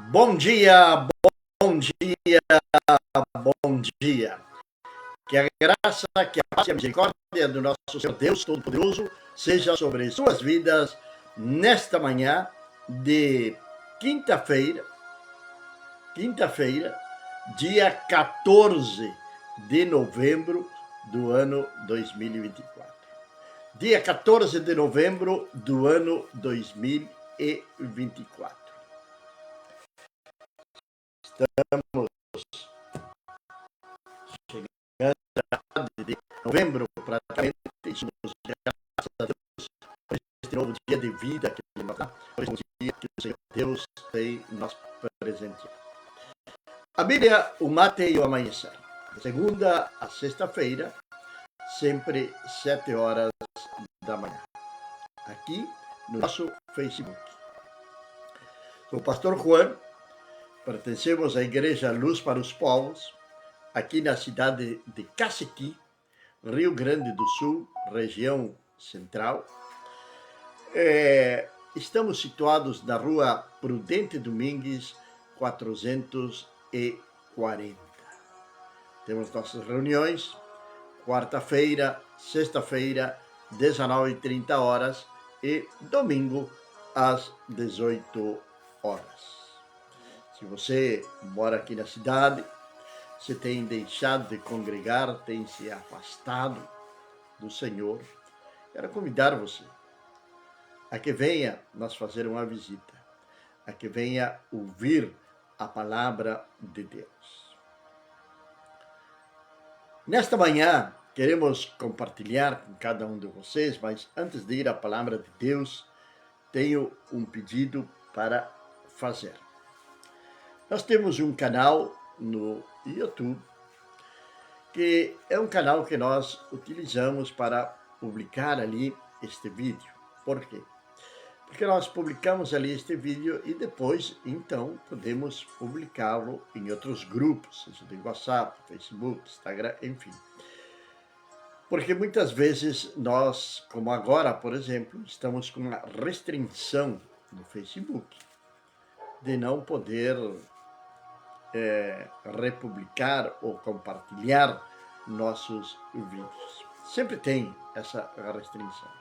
Bom dia, bom dia, bom dia. Que a graça, que a paz e a misericórdia do nosso Senhor Deus Todo-Poderoso seja sobre suas vidas nesta manhã de quinta-feira, dia 14 de novembro do ano 2024. Dia 14 de novembro do ano 2024. Estamos chegando de novembro, praticamente, graças a Deus, por este novo dia de vida que nos dá, por este dia que o Senhor Deus tem nos presenteado. A Bíblia, o mate e o amanhecer. De segunda a sexta-feira, sempre 7 horas da manhã. Aqui no nosso Facebook. Sou o pastor Juan, pertencemos à Igreja Luz para os Povos, aqui na cidade de Cacequi, Rio Grande do Sul, região central. Estamos situados na rua Prudente Domingues, 440. Temos nossas reuniões, quarta-feira, sexta-feira, 19h30 e domingo, às 18 horas. Se você mora aqui na cidade, você tem deixado de congregar, tem se afastado do Senhor, quero convidar você a que venha nos fazer uma visita, a que venha ouvir a palavra de Deus. Nesta manhã, queremos compartilhar com cada um de vocês, mas antes de ir à palavra de Deus, tenho um pedido para fazer. Nós temos um canal no YouTube, que é um canal que nós utilizamos para publicar ali este vídeo. Por quê? Porque nós publicamos ali este vídeo e depois, então, podemos publicá-lo em outros grupos, seja do WhatsApp, Facebook, Instagram, enfim. Porque muitas vezes nós, como agora, por exemplo, estamos com uma restrição no Facebook de não poder republicar ou compartilhar nossos vídeos. Sempre tem essa restrição.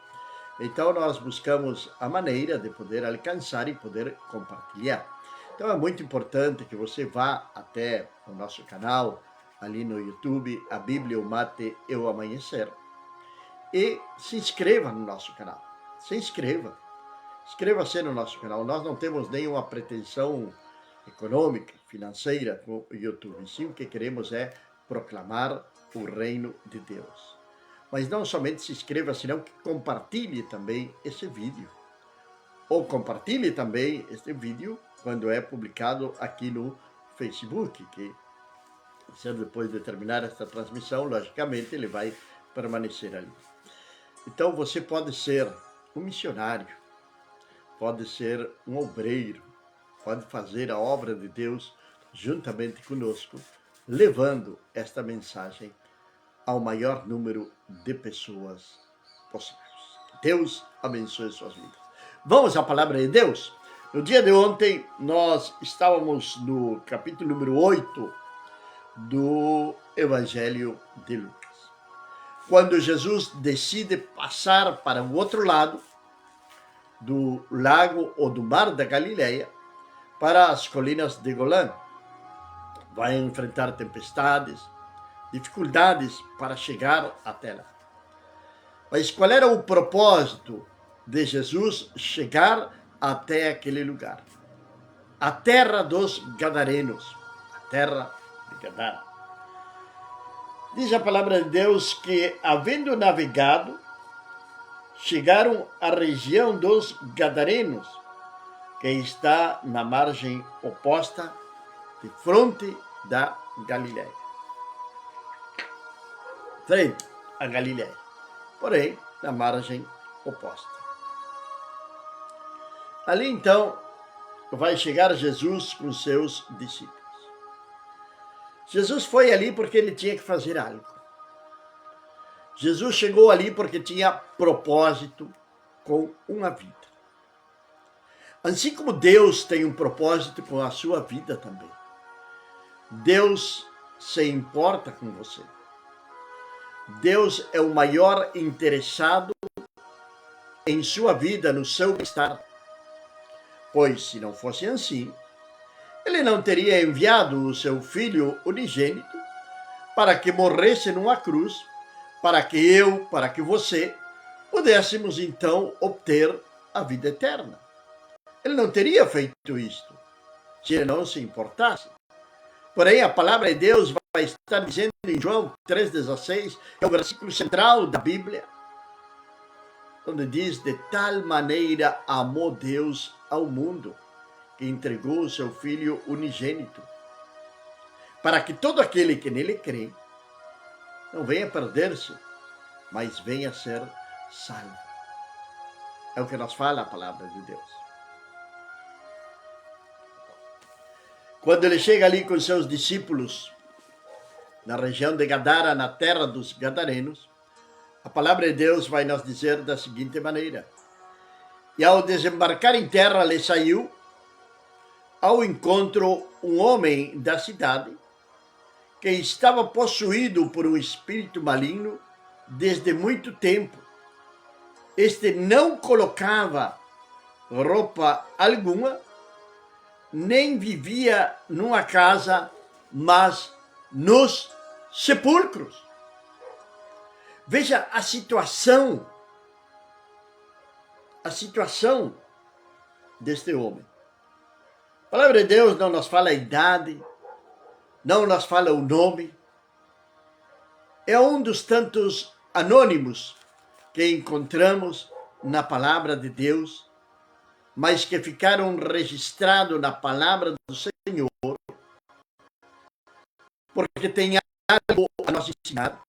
Então nós buscamos a maneira de poder alcançar e poder compartilhar. Então é muito importante que você vá até o nosso canal, ali no YouTube, a Bíblia, o Mate e o Amanhecer, e se inscreva no nosso canal. Se inscreva. Inscreva-se no nosso canal. Nós não temos nenhuma pretensão econômica, financeira com o YouTube. Sim, o que queremos é proclamar o reino de Deus. Mas não somente se inscreva, senão que compartilhe também esse vídeo. Ou compartilhe também este vídeo quando é publicado aqui no Facebook, que depois de terminar esta transmissão, logicamente, ele vai permanecer ali. Então, você pode ser um missionário, pode ser um obreiro, pode fazer a obra de Deus juntamente conosco, levando esta mensagem ao maior número de pessoas possíveis. Deus abençoe suas vidas. Vamos à palavra de Deus? No dia de ontem, nós estávamos no capítulo número 8 do Evangelho de Lucas. Quando Jesus decide passar para o outro lado do lago ou do mar da Galileia, para as colinas de Golã. Vai enfrentar tempestades, dificuldades para chegar até lá. Mas qual era o propósito de Jesus chegar até aquele lugar? A terra dos Gadarenos, a terra de Gadara. Diz a palavra de Deus que, havendo navegado, chegaram à região dos Gadarenos, que está na margem oposta, de fronte da Galileia. Frente à Galileia, porém, na margem oposta. Ali, então, vai chegar Jesus com seus discípulos. Jesus foi ali porque ele tinha que fazer algo. Jesus chegou ali porque tinha propósito com uma vida. Assim como Deus tem um propósito com a sua vida também. Deus se importa com você. Deus é o maior interessado em sua vida, no seu bem-estar. Pois, se não fosse assim, ele não teria enviado o seu Filho unigênito para que morresse numa cruz, para que eu, para que você, pudéssemos então obter a vida eterna. Ele não teria feito isto se ele não se importasse. Porém, a palavra de Deus vai estar dizendo em João 3,16, que é o versículo central da Bíblia, onde diz: de tal maneira amou Deus ao mundo, que entregou o seu Filho unigênito, para que todo aquele que nele crê não venha perder-se, mas venha ser salvo. É o que nos fala a palavra de Deus. Quando ele chega ali com seus discípulos, na região de Gadara, na terra dos Gadarenos, a palavra de Deus vai nos dizer da seguinte maneira: e ao desembarcar em terra, lhe saiu ao encontro um homem da cidade, que estava possuído por um espírito maligno desde muito tempo. Este não colocava roupa alguma, nem vivia numa casa, mas nos sepulcros. Veja a situação deste homem. A palavra de Deus não nos fala a idade, não nos fala o nome. É um dos tantos anônimos que encontramos na palavra de Deus, mas que ficaram registrados na palavra do Senhor, porque tem algo a nos ensinar.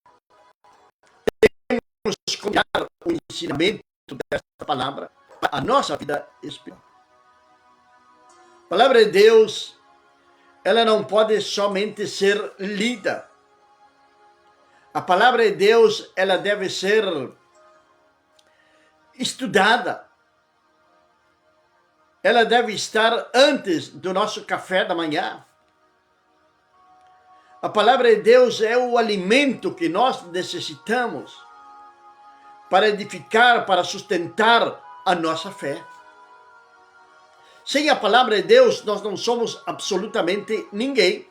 Temos que copiar o ensinamento desta palavra para a nossa vida espiritual. A palavra de Deus, ela não pode somente ser lida. A palavra de Deus, ela deve ser estudada. Ela deve estar antes do nosso café da manhã. A palavra de Deus é o alimento que nós necessitamos para edificar, para sustentar a nossa fé. Sem a palavra de Deus, nós não somos absolutamente ninguém.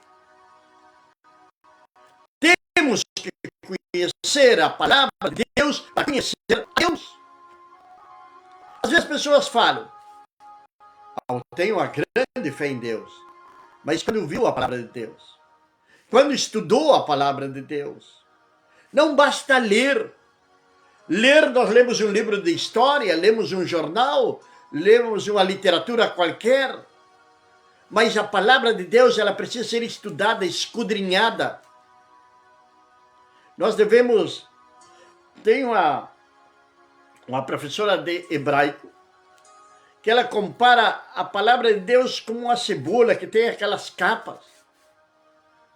Temos que conhecer a palavra de Deus para conhecer Deus. Às vezes as pessoas falam: eu tenho uma grande fé em Deus. Mas quando viu a palavra de Deus, quando estudou a palavra de Deus, não basta ler. Ler, nós lemos um livro de história, lemos um jornal, lemos uma literatura qualquer, mas a palavra de Deus, ela precisa ser estudada, esquadrinhada. Nós devemos... Tem uma professora de hebraico que ela compara a palavra de Deus como uma cebola que tem aquelas capas.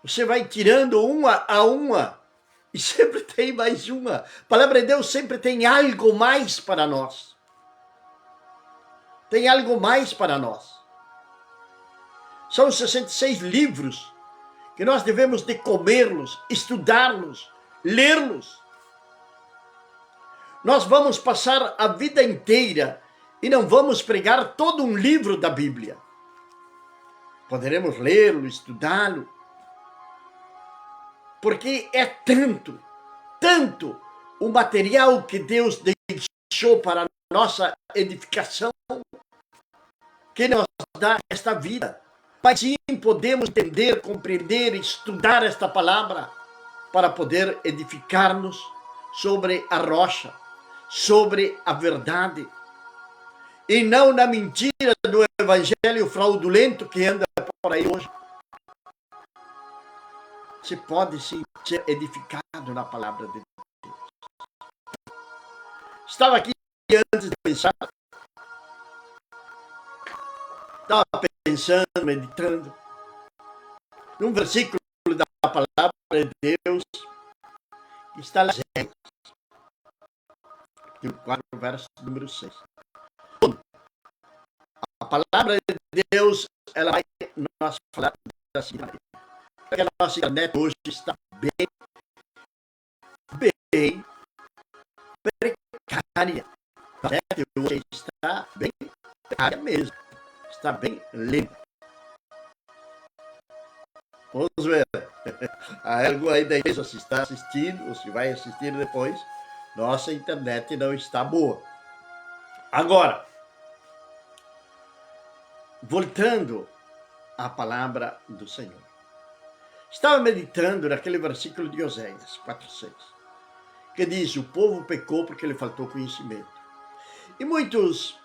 Você vai tirando uma a uma e sempre tem mais uma. A palavra de Deus sempre tem algo mais para nós. Tem algo mais para nós. São 66 livros que nós devemos de comê-los, estudá-los, ler-los. Nós vamos passar a vida inteira e não vamos pregar todo um livro da Bíblia. Poderemos lê-lo, estudá-lo, porque é tanto o material que Deus deixou para a nossa edificação, que nos dá esta vida. Mas sim, podemos entender, compreender, estudar esta palavra para poder edificar-nos sobre a rocha, sobre a verdade, e não na mentira do evangelho fraudulento que anda por aí hoje. Você pode sim ser edificado na palavra de Deus. Estava aqui antes de pensar, estava pensando, meditando, num versículo da palavra de Deus, que está lá, capítulo 4, verso número 6. A palavra de Deus, ela vai nos falar da seguinte maneira. Porque a nossa internet hoje está bem precária. A internet hoje está bem precária mesmo. Está bem lenta. Vamos ver. Há algo aí da igreja, se está assistindo, ou se vai assistir depois, nossa internet não está boa. Agora, voltando à palavra do Senhor. Estava meditando naquele versículo de Oséias 4:6, que diz: o povo pecou porque lhe faltou conhecimento. E muitos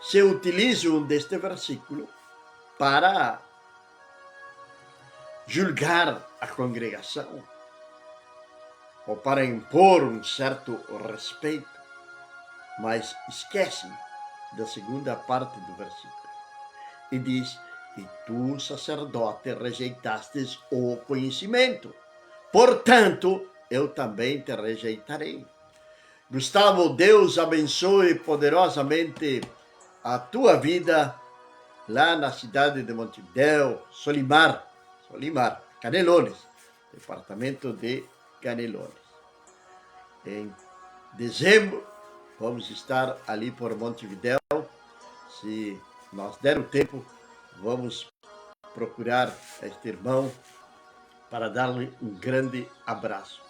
se utilizam deste versículo para julgar a congregação ou para impor um certo respeito, mas esquecem da segunda parte do versículo. E diz: e tu, sacerdote, rejeitastes o conhecimento, portanto, eu também te rejeitarei. Gustavo, Deus abençoe poderosamente a tua vida lá na cidade de Montevidéu, Solimar, Canelones, departamento de Canelones. Em dezembro, vamos estar ali por Montevidéu. Se nós der o tempo, vamos procurar este irmão para dar-lhe um grande abraço.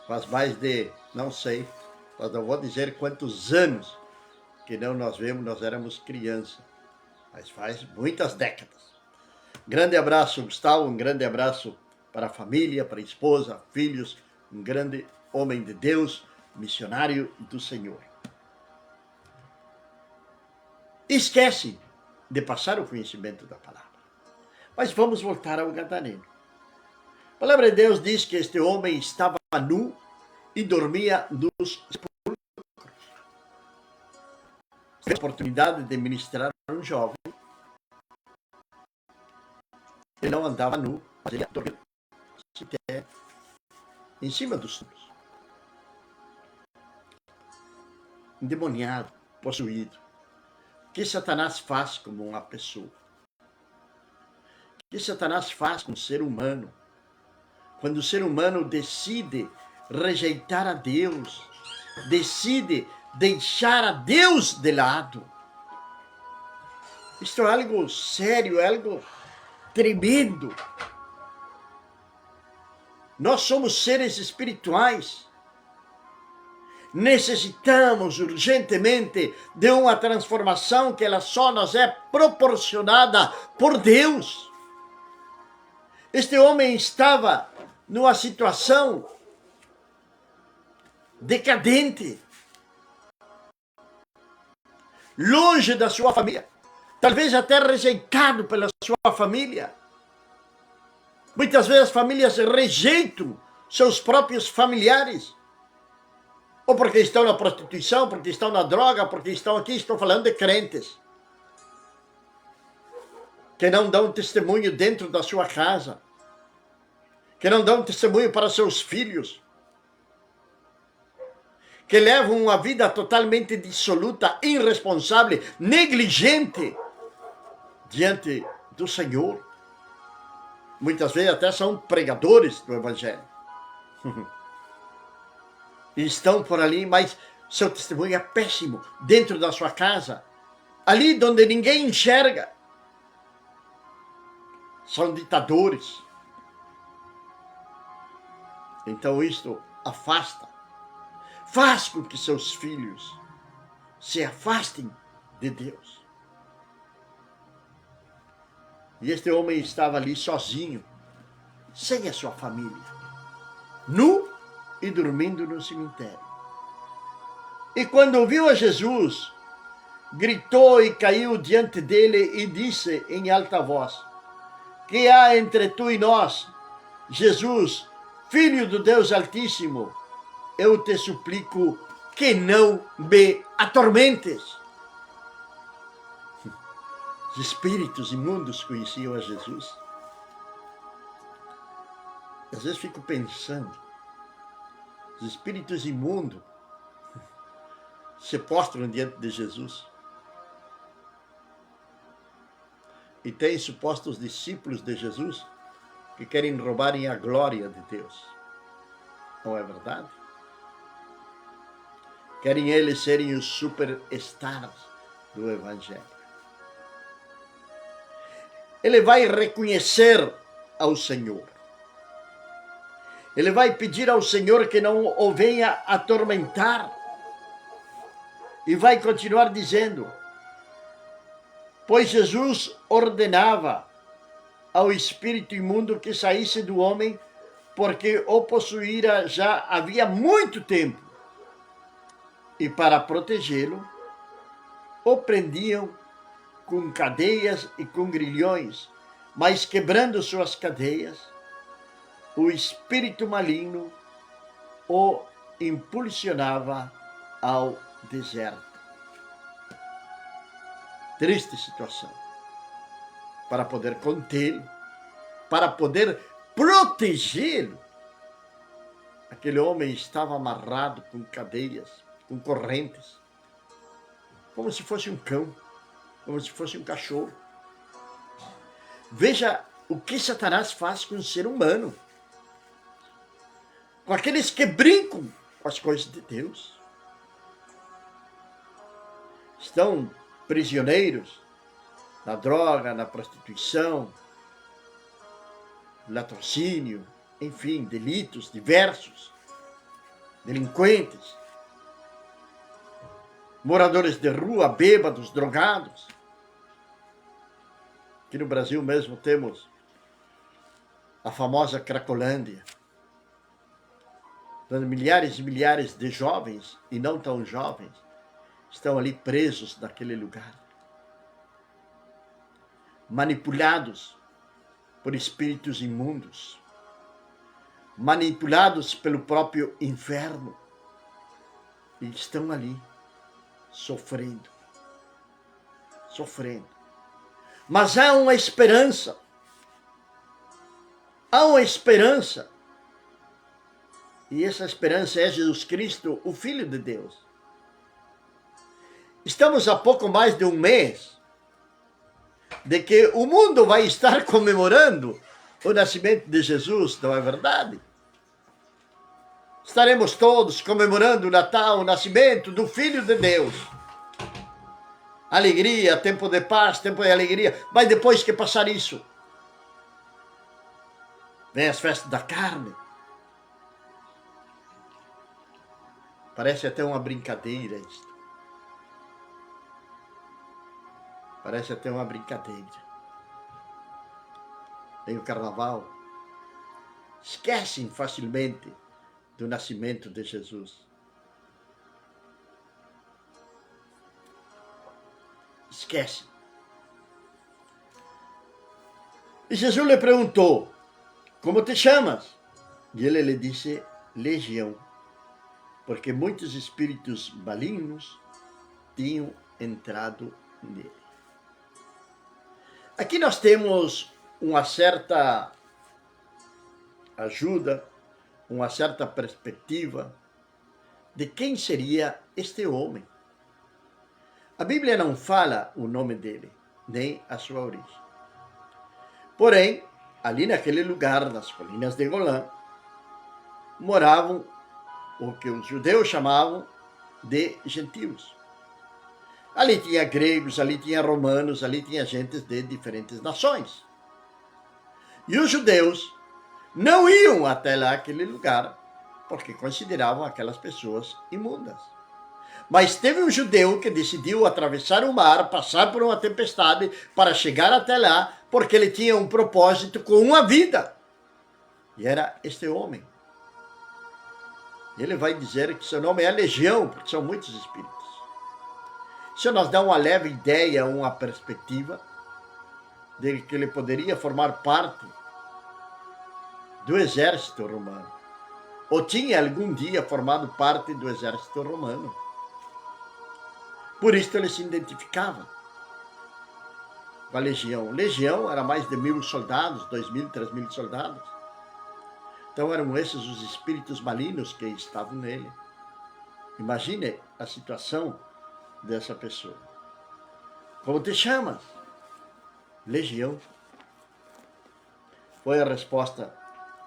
Faz mais de, não sei, mas não vou dizer quantos anos que não nós vemos, nós éramos crianças, mas faz muitas décadas. Grande abraço, Gustavo, um grande abraço para a família, para a esposa, filhos, um grande homem de Deus, missionário do Senhor. Esquece de passar o conhecimento da palavra. Mas vamos voltar ao gadareno. A palavra de Deus diz que este homem estava nu e dormia nos sepulcros. Teve a oportunidade de ministrar a um jovem. Ele não andava nu, mas ele dormia em cima dos túmulos. Endemoniado, possuído. O que Satanás faz como uma pessoa? O que Satanás faz com o ser humano? Quando o ser humano decide rejeitar a Deus, decide deixar a Deus de lado. Isto é algo sério, é algo tremendo. Nós somos seres espirituais. Necessitamos urgentemente de uma transformação que ela só nos é proporcionada por Deus. Este homem estava numa situação decadente, longe da sua família, talvez até rejeitado pela sua família. Muitas vezes as famílias rejeitam seus próprios familiares, ou porque estão na prostituição, porque estão na droga, porque estão aqui, estou falando de crentes, que não dão testemunho dentro da sua casa, que não dão testemunho para seus filhos, que levam uma vida totalmente dissoluta, irresponsável, negligente diante do Senhor. Muitas vezes até são pregadores do Evangelho. E estão por ali, mas seu testemunho é péssimo dentro da sua casa, ali onde ninguém enxerga. São ditadores. Então isto afasta, faz com que seus filhos se afastem de Deus. E este homem estava ali sozinho, sem a sua família, nu e dormindo no cemitério. E quando ouviu a Jesus, gritou e caiu diante dele e disse em alta voz: que há entre tu e nós, Jesus, Filho do Deus Altíssimo? Eu te suplico que não me atormentes. Os espíritos imundos conheciam a Jesus. Às vezes fico pensando, os espíritos imundos se postram diante de Jesus. E tem supostos discípulos de Jesus que querem roubarem a glória de Deus. Não é verdade? Querem eles serem os superstars do Evangelho. Ele vai reconhecer ao Senhor. Ele vai pedir ao Senhor que não o venha atormentar. E vai continuar dizendo: pois Jesus ordenava ao espírito imundo que saísse do homem, porque o possuíra já havia muito tempo. E para protegê-lo, o prendiam com cadeias e com grilhões, mas quebrando suas cadeias, o espírito maligno o impulsionava ao deserto. Triste situação. Para poder contê-lo, para poder protegê-lo, aquele homem estava amarrado com cadeias, com correntes, como se fosse um cão, como se fosse um cachorro. Veja o que Satanás faz com o ser humano, com aqueles que brincam com as coisas de Deus. Estão prisioneiros na droga, na prostituição, latrocínio, enfim, delitos diversos, delinquentes, moradores de rua, bêbados, drogados. Aqui no Brasil mesmo temos a famosa Cracolândia, onde milhares e milhares de jovens e não tão jovens estão ali presos naquele lugar, manipulados por espíritos imundos, manipulados pelo próprio inferno, e estão ali sofrendo. Mas há uma esperança. Há uma esperança. E essa esperança é Jesus Cristo, o Filho de Deus. Estamos há pouco mais de um mês de que o mundo vai estar comemorando o nascimento de Jesus, não é verdade? Estaremos todos comemorando o Natal, o nascimento do Filho de Deus. Alegria, tempo de paz, tempo de alegria. Mas depois que passar isso, vem as festas da carne. Parece até uma brincadeira isto. Parece até uma brincadeira. Tem o carnaval. Esquecem facilmente do nascimento de Jesus. Esquecem. E Jesus lhe perguntou: como te chamas? E ele lhe disse: Legião, porque muitos espíritos malignos tinham entrado nele. Aqui nós temos uma certa ajuda, uma certa perspectiva de quem seria este homem. A Bíblia não fala o nome dele, nem a sua origem. Porém, ali naquele lugar, nas colinas de Golã, moravam o que os judeus chamavam de gentios. Ali tinha gregos, ali tinha romanos, ali tinha gente de diferentes nações. E os judeus não iam até lá, aquele lugar, porque consideravam aquelas pessoas imundas. Mas teve um judeu que decidiu atravessar o mar, passar por uma tempestade para chegar até lá, porque ele tinha um propósito com uma vida. E era este homem. Ele vai dizer que seu nome é Legião, porque são muitos espíritos. Isso nos dá uma leve ideia, uma perspectiva de que ele poderia formar parte do exército romano. Ou tinha algum dia formado parte do exército romano. Por isso ele se identificava com a legião. Legião era mais de 1.000 soldados, 2.000, 3.000 soldados. Então eram esses os espíritos malignos que estavam nele. Imagine a situação dessa pessoa. Como te chamas? legião. Foi a resposta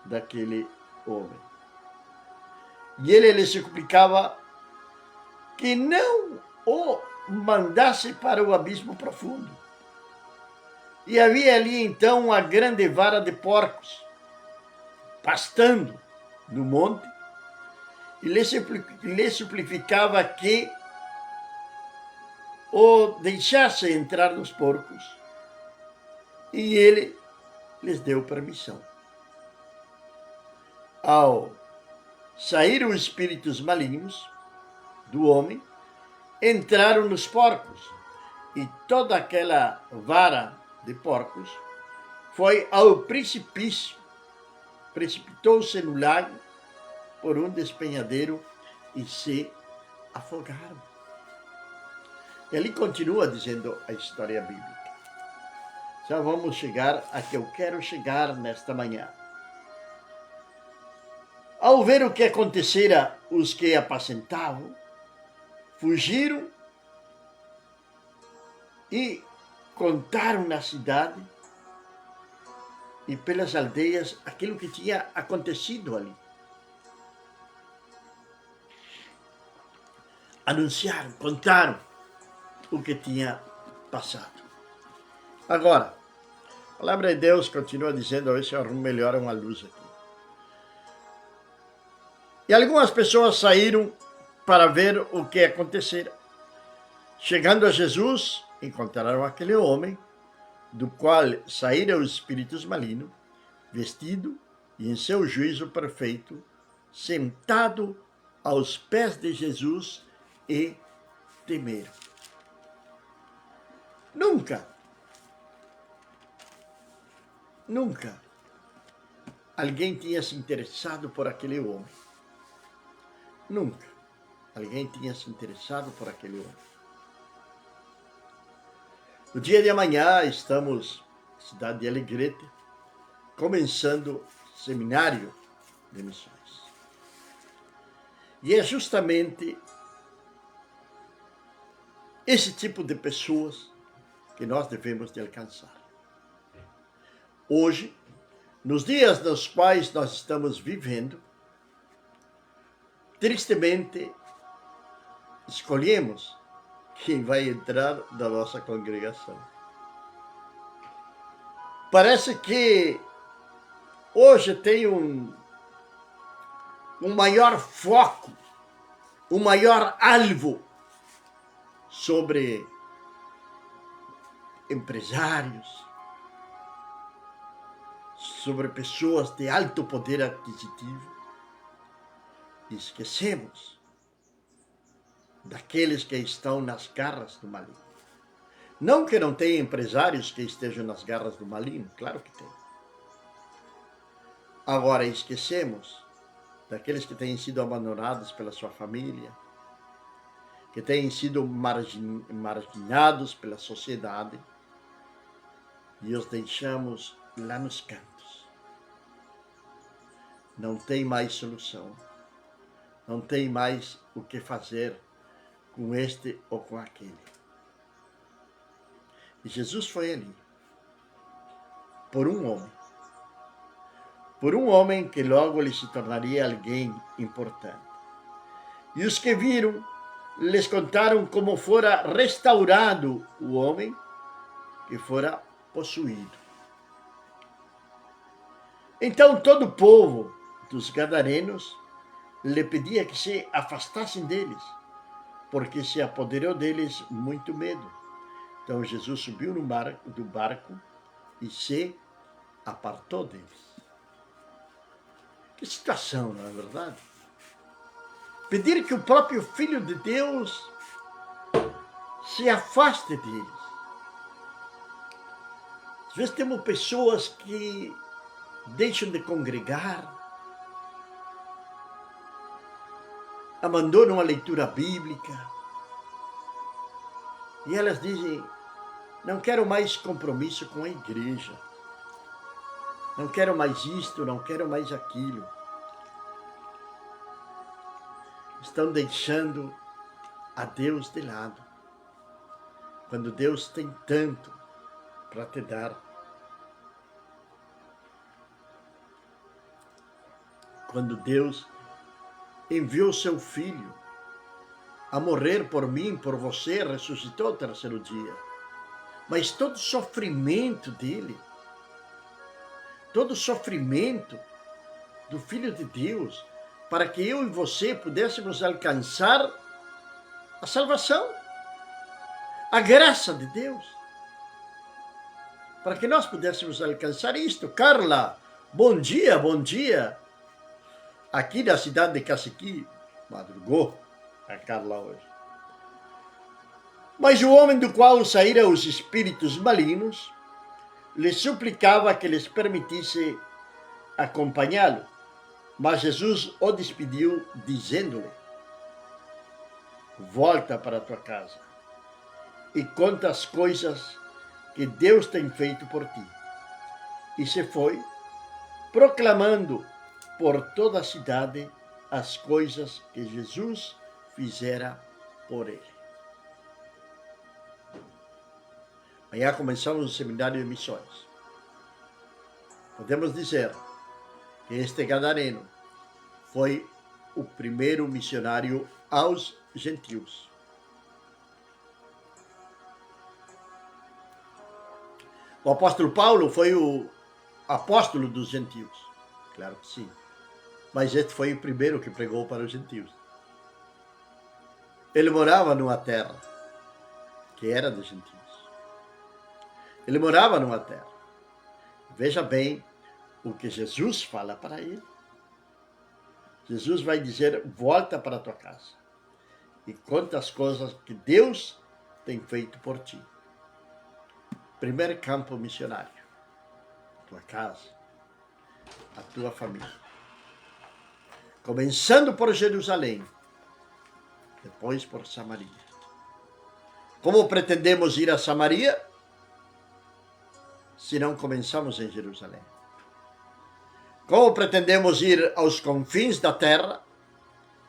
daquele homem. E ele lhe suplicava que não o mandasse para o abismo profundo. E havia ali então uma grande vara de porcos, pastando no monte, e lhe suplicava que o deixasse entrar nos porcos. E ele lhes deu permissão. Ao sair os espíritos malignos do homem, entraram nos porcos, e toda aquela vara de porcos foi ao precipício, precipitou-se no lago por um despenhadeiro e se afogaram. E ali continua dizendo a história bíblica. Já vamos chegar a que eu quero chegar nesta manhã. Ao ver o que acontecera, os que apacentavam fugiram e contaram na cidade e pelas aldeias aquilo que tinha acontecido ali. Anunciaram, contaram o que tinha passado. Agora, a palavra de Deus continua dizendo, a ver se eu arrumo melhor uma luz aqui. E algumas pessoas saíram para ver o que acontecera. Chegando a Jesus, encontraram aquele homem, do qual saíram os espíritos malignos, vestido e em seu juízo perfeito, sentado aos pés de Jesus, e temeram. Nunca alguém tinha se interessado por aquele homem. Nunca alguém tinha se interessado por aquele homem. No dia de amanhã estamos na cidade de Alegrete, começando seminário de missões. E é justamente esse tipo de pessoas que nós devemos de alcançar. Hoje, nos dias nos quais nós estamos vivendo, tristemente, escolhemos quem vai entrar na nossa congregação. Parece que hoje tem um maior foco, um maior alvo sobre empresários, sobre pessoas de alto poder aquisitivo. E esquecemos daqueles que estão nas garras do maligno. Não que não tenha empresários que estejam nas garras do maligno, claro que tem. Agora esquecemos daqueles que têm sido abandonados pela sua família, que têm sido marginados pela sociedade, e os deixamos lá nos cantos. Não tem mais solução. Não tem mais o que fazer com este ou com aquele. E Jesus foi ali, por um homem que logo ele se tornaria alguém importante. E os que viram, lhes contaram como fora restaurado o homem que fora possuído. Então todo o povo dos gadarenos lhe pedia que se afastassem deles, porque se apoderou deles muito medo. Então Jesus subiu do barco e se apartou deles. Que situação, não é verdade? Pedir que o próprio Filho de Deus se afaste deles. Às vezes temos pessoas que deixam de congregar, abandonam a leitura bíblica, e elas dizem, não quero mais compromisso com a igreja, não quero mais isto, não quero mais aquilo. Estão deixando a Deus de lado, quando Deus tem tanto para te dar. Quando Deus enviou seu Filho a morrer por mim, por você, ressuscitou ao terceiro dia. Mas todo sofrimento dele, todo sofrimento do Filho de Deus, para que eu e você pudéssemos alcançar a salvação, a graça de Deus, para que nós pudéssemos alcançar isto. Carla, bom dia, bom dia. Aqui da cidade de Caciqui, madrugou a Carla hoje. Mas o homem do qual saíram os espíritos malignos lhe suplicava que lhes permitisse acompanhá-lo. Mas Jesus o despediu, dizendo-lhe: volta para tua casa e conta as coisas que Deus tem feito por ti. E se foi, proclamando por toda a cidade as coisas que Jesus fizera por ele. Amanhã começamos o seminário de missões. Podemos dizer que este gadareno foi o primeiro missionário aos gentios. O apóstolo Paulo foi o apóstolo dos gentios. Claro que sim. Mas este foi o primeiro que pregou para os gentios. Ele morava numa terra que era dos gentios. Ele morava numa terra. Veja bem o que Jesus fala para ele. Jesus vai dizer: volta para a tua casa e conta as coisas que Deus tem feito por ti. Primeiro campo missionário: a tua casa, a tua família. Começando por Jerusalém, depois por Samaria. Como pretendemos ir a Samaria se não começamos em Jerusalém? Como pretendemos ir aos confins da terra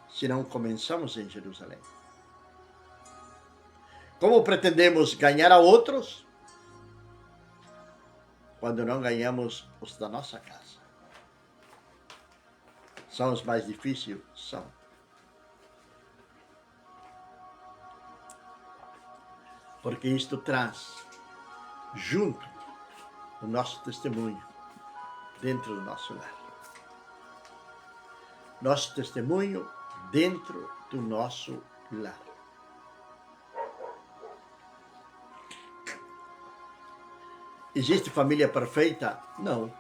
se não começamos em Jerusalém? Como pretendemos ganhar a outros quando não ganhamos os da nossa casa? São os mais difíceis? São. Porque isto traz junto o nosso testemunho dentro do nosso lar. Nosso testemunho dentro do nosso lar. Existe família perfeita? Não.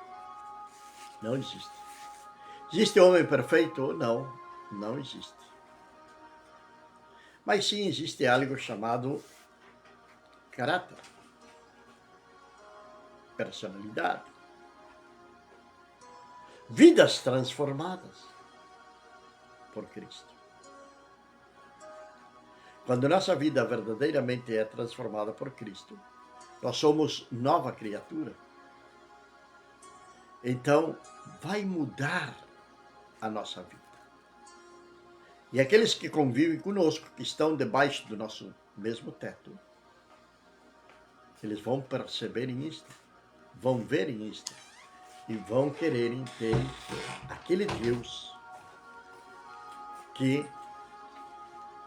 Não existe. Existe homem perfeito? Não. Não existe. Mas sim existe algo chamado caráter, personalidade, vidas transformadas por Cristo. Quando nossa vida verdadeiramente é transformada por Cristo, nós somos nova criatura. Então, vai mudar a nossa vida. E aqueles que convivem conosco, que estão debaixo do nosso mesmo teto, eles vão perceberem isto, vão verem isto, e vão quererem ter aquele Deus que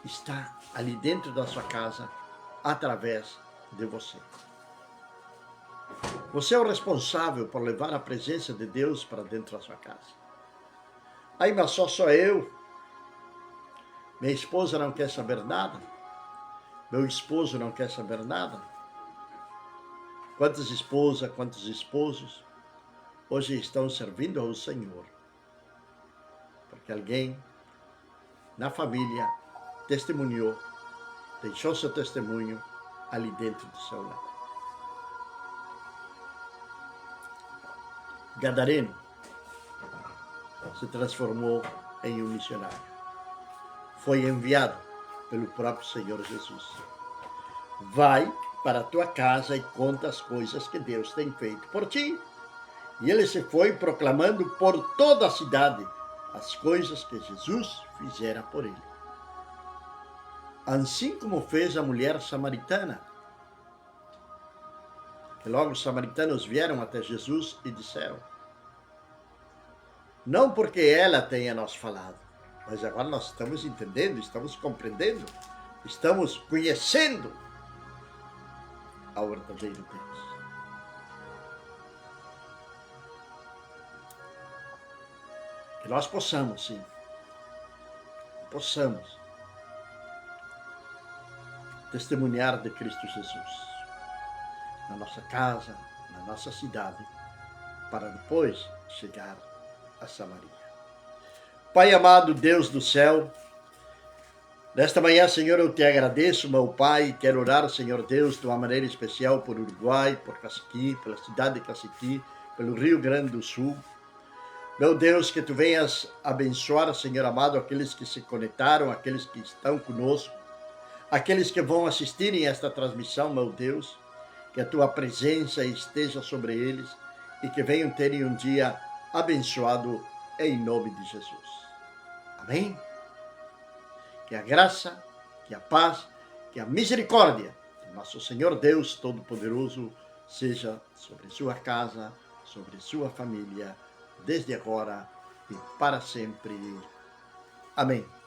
está ali dentro da sua casa através de você. Você é o responsável por levar a presença de Deus para dentro da sua casa. Aí, mas só sou eu. Minha esposa não quer saber nada. Meu esposo não quer saber nada. Quantas esposas, quantos esposos hoje estão servindo ao Senhor? Porque alguém na família testemunhou, deixou seu testemunho ali dentro do seu lar. Gadareno se transformou em um missionário. Foi enviado pelo próprio Senhor Jesus. Vai para a tua casa e conta as coisas que Deus tem feito por ti. E ele se foi proclamando por toda a cidade as coisas que Jesus fizera por ele. Assim como fez a mulher samaritana. que logo os samaritanos vieram até Jesus e disseram: não porque ela tenha nos falado, mas agora nós estamos entendendo, estamos compreendendo, estamos conhecendo ao verdadeiro Deus. Que nós possamos, sim, testemunhar de Cristo Jesus na nossa casa, na nossa cidade, para depois chegar a Samaria. Pai amado, Deus do céu, nesta manhã, Senhor, eu te agradeço, meu Pai, quero orar, Senhor Deus, de uma maneira especial por Uruguai, por Caciqui, pela cidade de Caciqui, pelo Rio Grande do Sul. Meu Deus, que tu venhas abençoar, Senhor amado, aqueles que se conectaram, aqueles que estão conosco, aqueles que vão assistirem esta transmissão, meu Deus, que a tua presença esteja sobre eles e que venham terem um dia abençoado em nome de Jesus. Amém? Que a graça, que a paz, que a misericórdia do nosso Senhor Deus Todo-Poderoso seja sobre sua casa, sobre sua família, desde agora e para sempre. Amém.